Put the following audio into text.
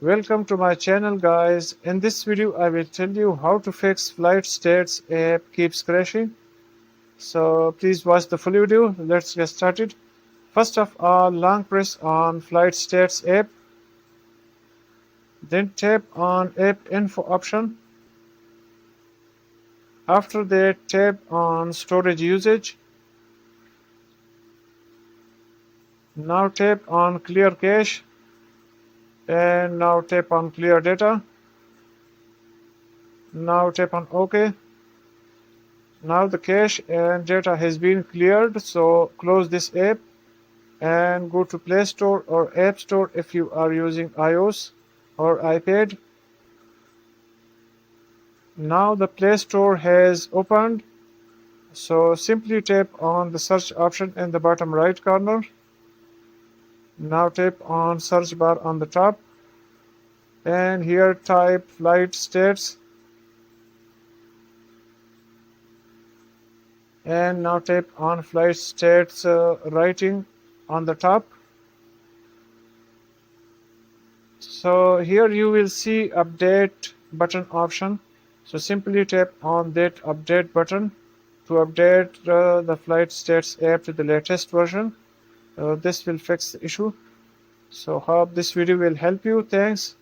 Welcome to my channel guys. In this video I will tell you how to fix Flightstats app keeps crashing. So please watch the full video. Let's get started. First of all, long press on Flightstats app. Then tap on app info option. After that, tap on storage usage. Now tap on clear cache. And now tap on clear data. Now tap on OK. Now the cache and data has been cleared, so close this app and go to Play Store or App Store if you are using iOS or iPad. Now the Play Store has opened, so simply tap on the search option in the bottom right corner. Now tap on search bar on the top and here type Flightstats. And now tap on Flightstats writing on the top. So here you will see update button option. So simply tap on that update button to update the Flightstats app to the latest version. This will fix the issue. So hope this video will help you. Thanks.